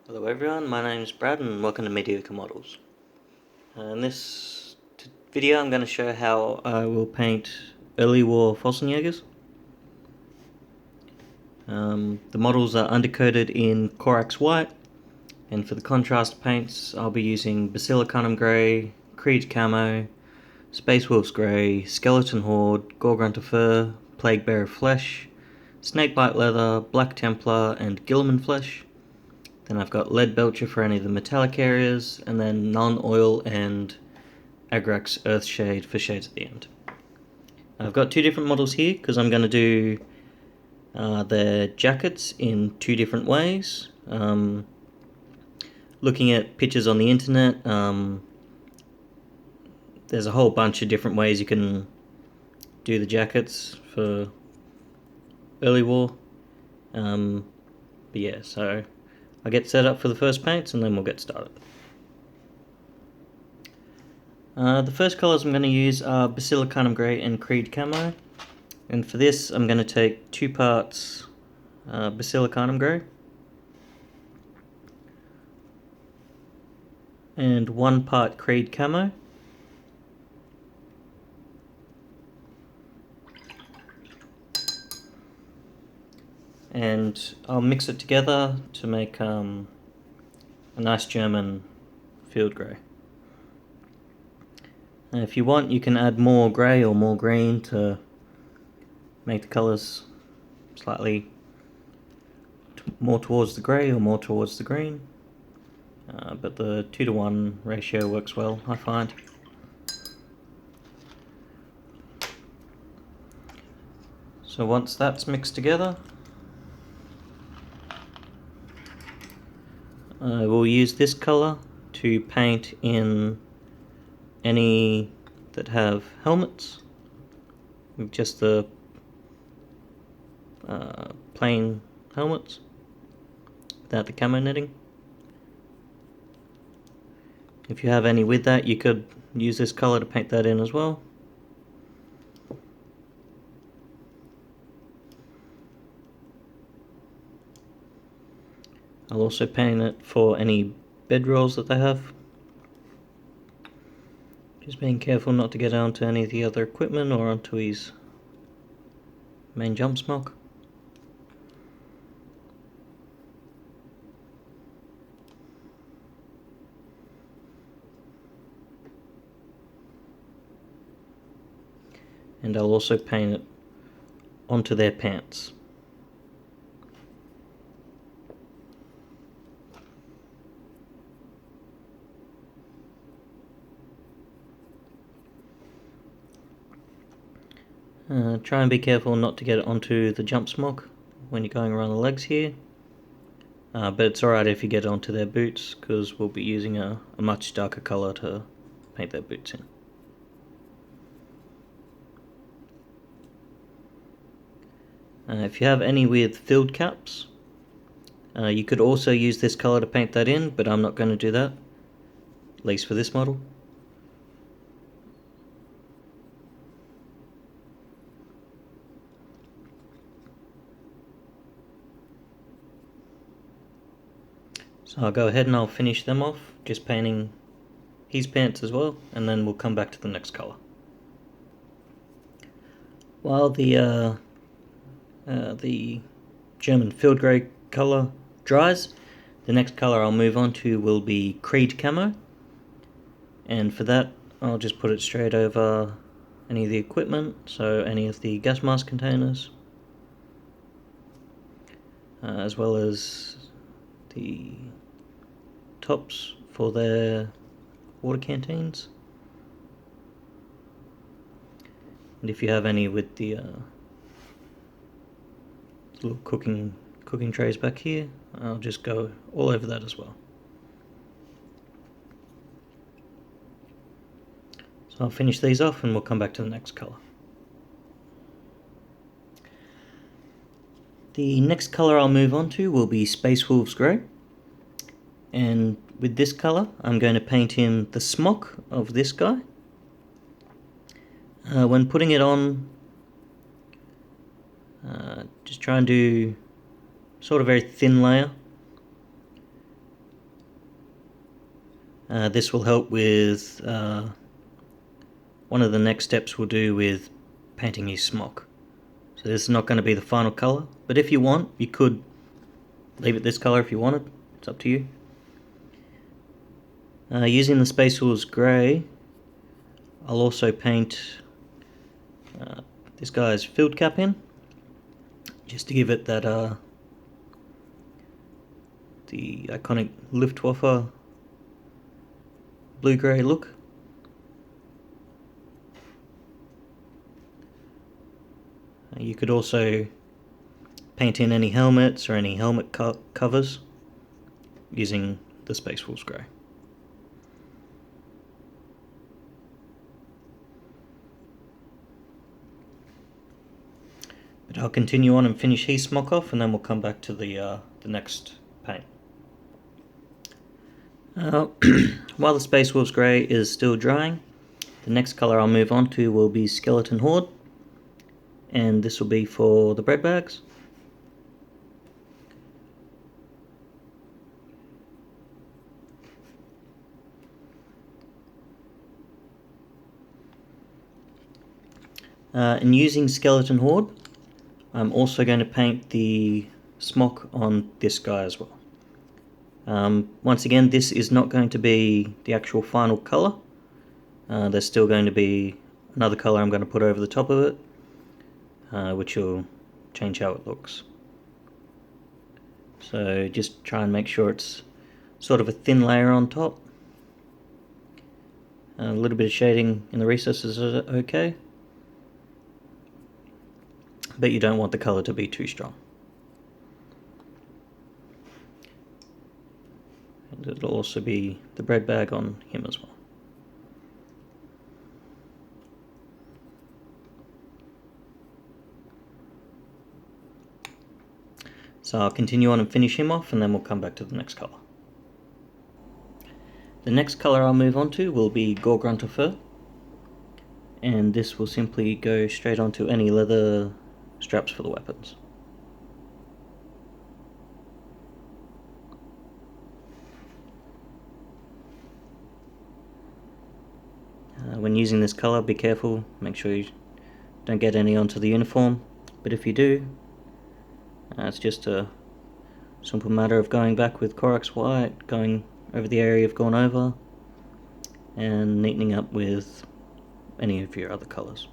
Hello everyone, my name is Brad and welcome to Mediocre Models. In this video I'm going to show how I will paint early war Fallschirmjägers. The models are undercoated in corax white, and for the contrast paints I'll be using basilicanum grey, creed camo, space wolves grey, skeleton horde, gore grunter fur, plague bearer flesh, snakebite leather, black templar and Guilliman flesh. Then I've got leadbelcher for any of the metallic areas, and then nuln oil and agrax earthshade for shades at the end. I've got two different models here because I'm going to do their jackets in two different ways. Looking at pictures on the internet, there's a whole bunch of different ways you can do the jackets for early war. But yeah, so I'll get set up for the first paints and then we'll get started. The first colours I'm going to use are basilicanum grey and creed camo, and for this I'm going to take 2 parts basilicanum grey and 1 part creed camo. And I'll mix it together to make a nice German field grey. And if you want, you can add more grey or more green to make the colours slightly more towards the grey or more towards the green. But the 2:1 ratio works well, I find. So once that's mixed together, I will use this colour to paint in any that have helmets with just the plain helmets without the camo netting. If you have any with that, you could use this colour to paint that in as well. I'll also paint it for any bedrolls that they have. Just being careful not to get onto any of the other equipment or onto his main jump smock. And I'll also paint it onto their pants. Try and be careful not to get it onto the jump smock when you're going around the legs here. But it's alright if you get it onto their boots, because we'll be using a much darker colour to paint their boots in. If you have any with filled caps, you could also use this colour to paint that in, but I'm not going to do that, at least for this model. So I'll go ahead and I'll finish them off, just painting his pants as well, and then we'll come back to the next colour. While the German field grey colour dries, the next colour I'll move on to will be creed camo, and for that I'll just put it straight over any of the equipment, so any of the gas mask containers, as well as the tops for their water canteens. And if you have any with the little cooking trays back here, I'll just go all over that as well. So I'll finish these off and we'll come back to the next colour. The next colour I'll move on to will be Space Wolves Grey, and with this colour I'm going to paint him the smock of this guy. When putting it on, just try and do sort of very thin layer, This will help with one of the next steps we'll do with painting his smock. So this is not going to be the final colour, but if you want, you could leave it this colour if you wanted. It's up to you. Using the Space Wolves Grey, I'll also paint this guy's field cap in, just to give it that the iconic Luftwaffe blue-grey look. You could also paint in any helmets or any helmet covers using the Space Wolves Grey. But I'll continue on and finish his smock off, and then we'll come back to the next paint. While the Space Wolves Grey is still drying, the next colour I'll move on to will be Skeleton Horde, and this will be for the bread bags. And using Skeleton Horde, I'm also going to paint the smock on this guy as well. Once again, this is not going to be the actual final colour. There's still going to be another colour I'm going to put over the top of it, which will change how it looks. So just try and make sure it's sort of a thin layer on top. A little bit of shading in the recesses is okay, but you don't want the colour to be too strong. And it'll also be the bread bag on him as well. So I'll continue on and finish him off, and then we'll come back to the next colour. The next colour I'll move on to will be gore grunter fur, and this will simply go straight onto any leather straps for the weapons. When using this colour, be careful, make sure you don't get any onto the uniform, but if you do, it's just a simple matter of going back with corax white, going over the area you've gone over, and neatening up with any of your other colours.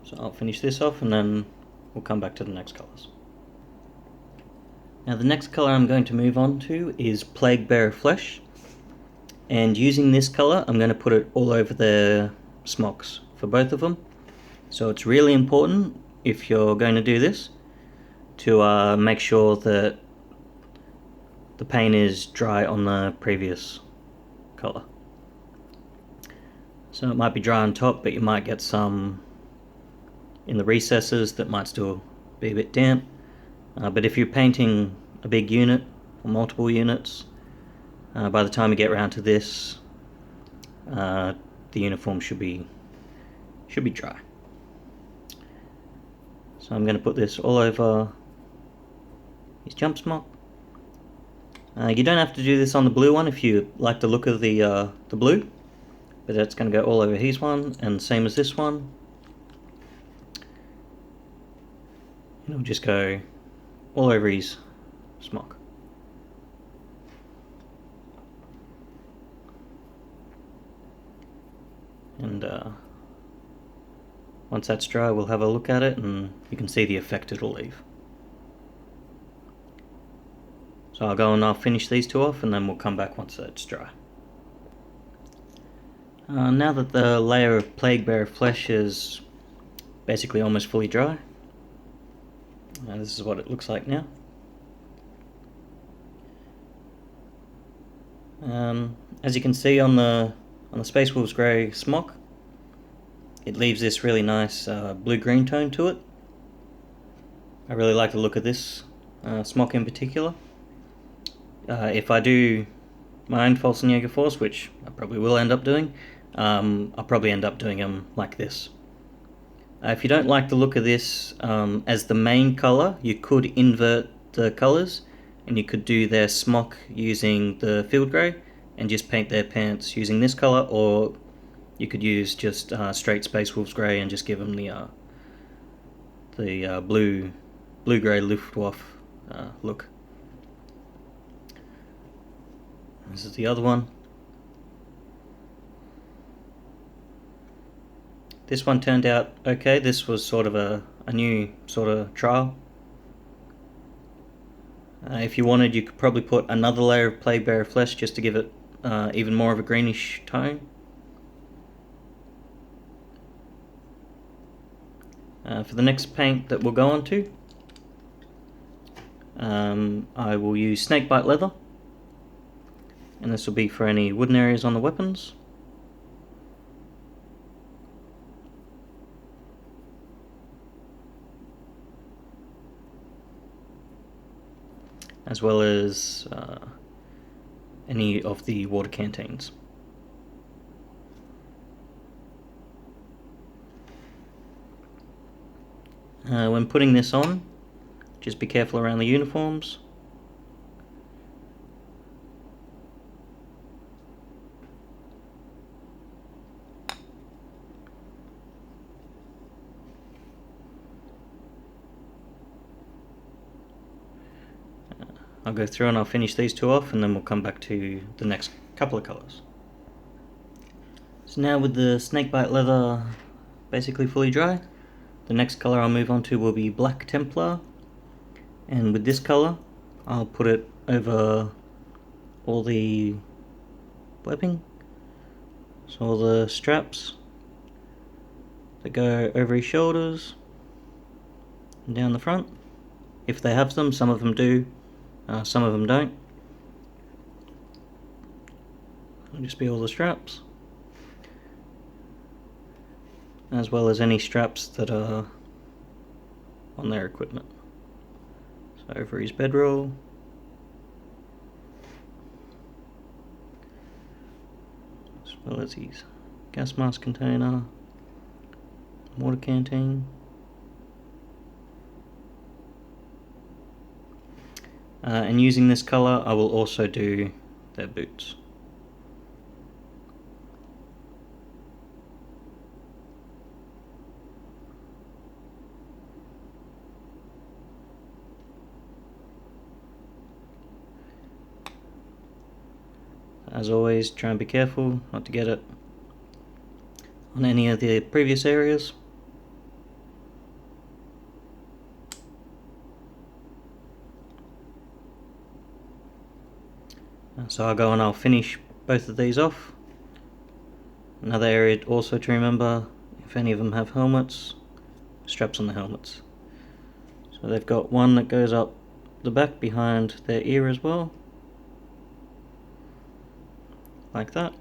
So I'll finish this off, and then we'll come back to the next colours. Now the next colour I'm going to move on to is Plague Bearer Flesh, and using this colour I'm going to put it all over the smocks for both of them. So it's really important, if you're going to do this, to make sure that the paint is dry on the previous colour. So it might be dry on top, but you might get some in the recesses that might still be a bit damp. But if you're painting a big unit or multiple units, by the time you get around to this, the uniform should be dry. So I'm going to put this all over his jump smock. You don't have to do this on the blue one if you like the look of the blue, but that's going to go all over his one, and same as this one. It'll just go all over his smock. And once that's dry, we'll have a look at it, and you can see the effect it'll leave. So I'll go and I'll finish these two off, and then we'll come back once that's dry. Now that the layer of Plague Bearer Flesh is basically almost fully dry, this is what it looks like now. As you can see on the Space Wolves Grey smock, it leaves this really nice blue-green tone to it. I really like the look of this smock in particular. If I do my own Fallschirmjäger force, which I probably will end up doing, I'll probably end up doing them like this. If you don't like the look of this as the main colour, you could invert the colours and you could do their smock using the field grey and just paint their pants using this colour, or you could use just straight Space Wolves grey and just give them the blue grey Luftwaffe look. This is the other one. This one turned out okay. This was sort of a new sort of trial. If you wanted, you could probably put another layer of plague bearer flesh just to give it even more of a greenish tone. For the next paint that we'll go on to, I will use snakebite leather, and this will be for any wooden areas on the weapons. As well as any of the water canteens. When putting this on, just be careful around the uniforms. I'll go through and I'll finish these two off, and then we'll come back to the next couple of colours. So now with the snakebite leather basically fully dry, the next colour I'll move on to will be black templar, and with this colour I'll put it over all the webbing, so all the straps that go over his shoulders and down the front, if they have them. Some of them do, some of them don't. It'll just be all the straps, as well as any straps that are on their equipment. So over his bedroll, as well as his gas mask container, water canteen. And using this colour, I will also do their boots. As always, try and be careful not to get it on any of the previous areas. So I'll go and I'll finish both of these off. Another area also to remember, if any of them have helmets, straps on the helmets. So they've got one that goes up the back behind their ear as well, like that.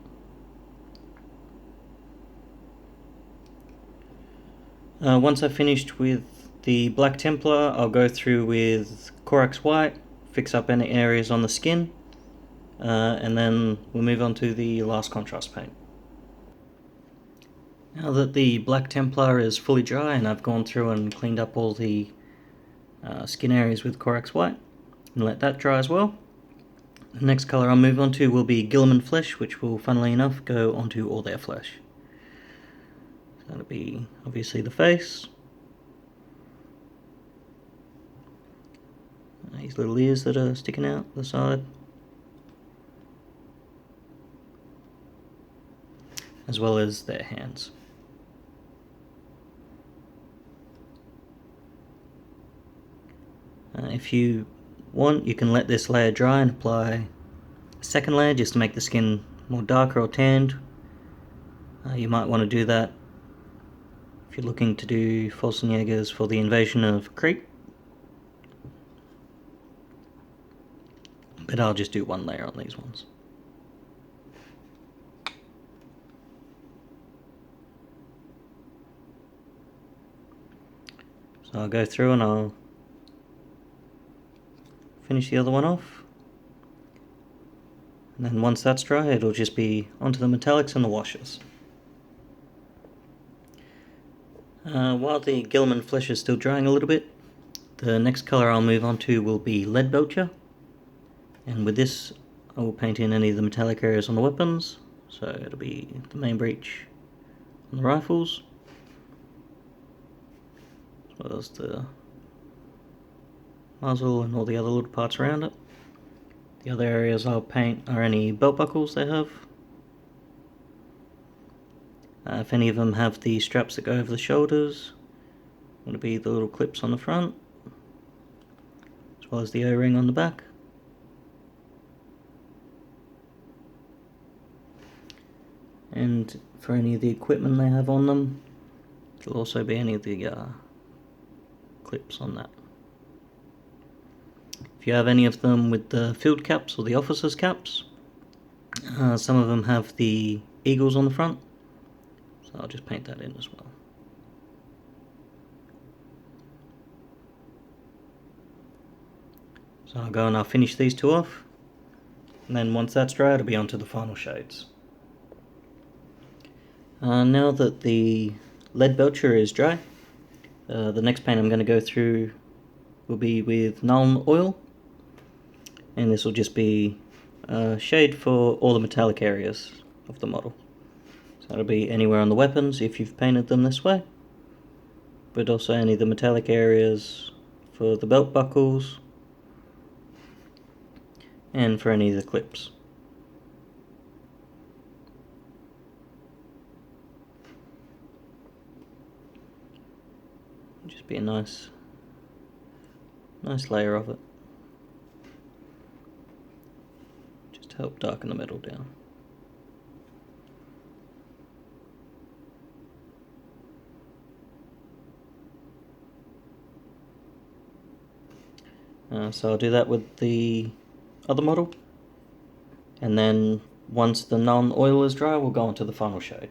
Once I've finished with the black templar, I'll go through with corax white, fix up any areas on the skin, and then we'll move on to the last contrast paint. Now that the black templar is fully dry and I've gone through and cleaned up all the skin areas with corax white, and let that dry as well, the next colour I'll move on to will be Guilliman flesh, which will, funnily enough, go onto all their flesh. So that'll be obviously the face, these little ears that are sticking out the side, as well as their hands. If you want, you can let this layer dry and apply a second layer just to make the skin more darker or tanned. You might want to do that if you're looking to do Fallschirmjägers for the invasion of Crete. But I'll just do one layer on these ones. So I'll go through and I'll finish the other one off, and then once that's dry, it'll just be onto the metallics and the washes. While the Guilliman flesh is still drying a little bit, the next colour I'll move on to will be leadbelcher, and with this I will paint in any of the metallic areas on the weapons, so it'll be the main breech on the rifles, as well as the muzzle and all the other little parts around it. The other areas I'll paint are any belt buckles they have. If any of them have the straps that go over the shoulders, it'll be the little clips on the front, as well as the O-ring on the back. And for any of the equipment they have on them, there'll also be any of the clips on that. If you have any of them with the field caps or the officer's caps, some of them have the eagles on the front, so I'll just paint that in as well. So I'll go and I'll finish these two off, and then once that's dry it'll be on to the final shades. Now that the leadbelcher is dry, the next paint I'm going to go through will be with nuln oil, and this will just be a shade for all the metallic areas of the model. So it'll be anywhere on the weapons if you've painted them this way, but also any of the metallic areas for the belt buckles and for any of the clips. Just be a nice layer of it, just to help darken the metal down. So I'll do that with the other model, and then once the nuln oil is dry we'll go on to the final shade.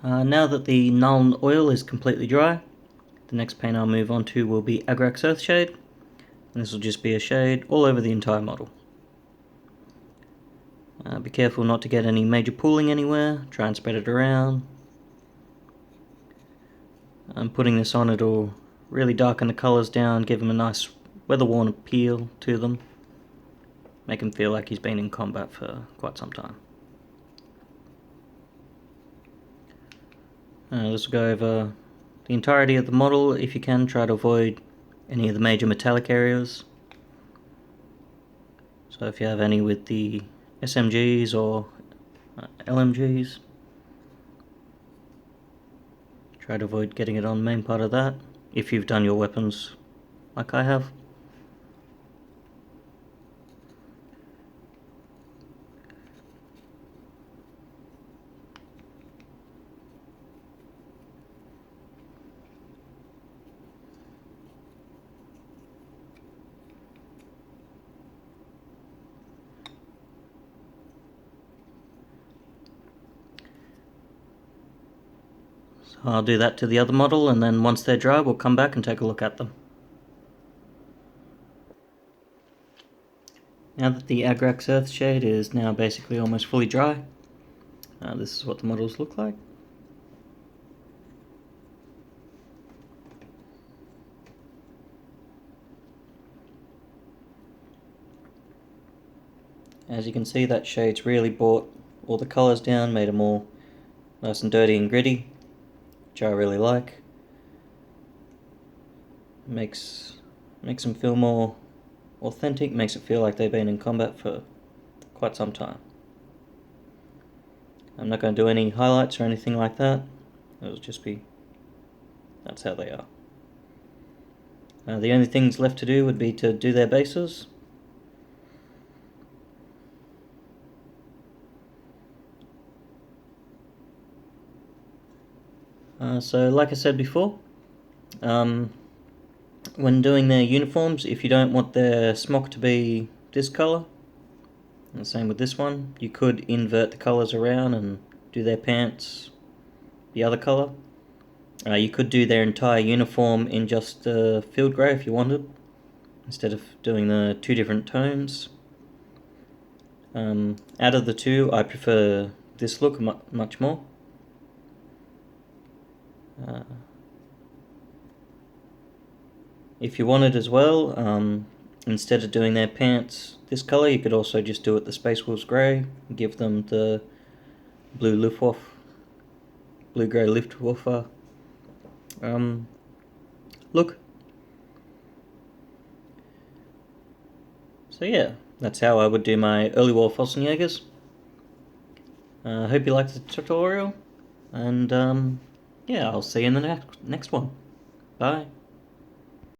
Now that the nuln oil is completely dry, the next paint I'll move on to will be agrax earthshade, and this will just be a shade all over the entire model. Be careful not to get any major pooling anywhere, try and spread it around. Putting this on, it'll really darken the colours down, give them a nice weather-worn appeal to them, make him feel like he's been in combat for quite some time. This will go over the entirety of the model. If you can, try to avoid any of the major metallic areas. So if you have any with the SMGs or LMGs, try to avoid getting it on the main part of that, if you've done your weapons like I have. So I'll do that to the other model, and then once they're dry we'll come back and take a look at them. Now that the agrax earthshade is now basically almost fully dry, this is what the models look like. As you can see, that shade's really brought all the colours down, made them all nice and dirty and gritty, which I really like. Makes them feel more authentic, makes it feel like they've been in combat for quite some time. I'm not going to do any highlights or anything like that. It'll just be, that's how they are. The only things left to do would be to do their bases. So like I said before, when doing their uniforms, if you don't want their smock to be this colour, and the same with this one, you could invert the colours around and do their pants the other colour. You could do their entire uniform in just field grey if you wanted, instead of doing the two different tones. Out of the two, I prefer this look much more. If you wanted as well, instead of doing their pants this colour, you could also just do it the Space Wolves grey, give them the blue-grey Luftwaffe look. So yeah, that's how I would do my early war Fallschirmjägers. I hope you liked the tutorial, and yeah, I'll see you in the next one. Bye.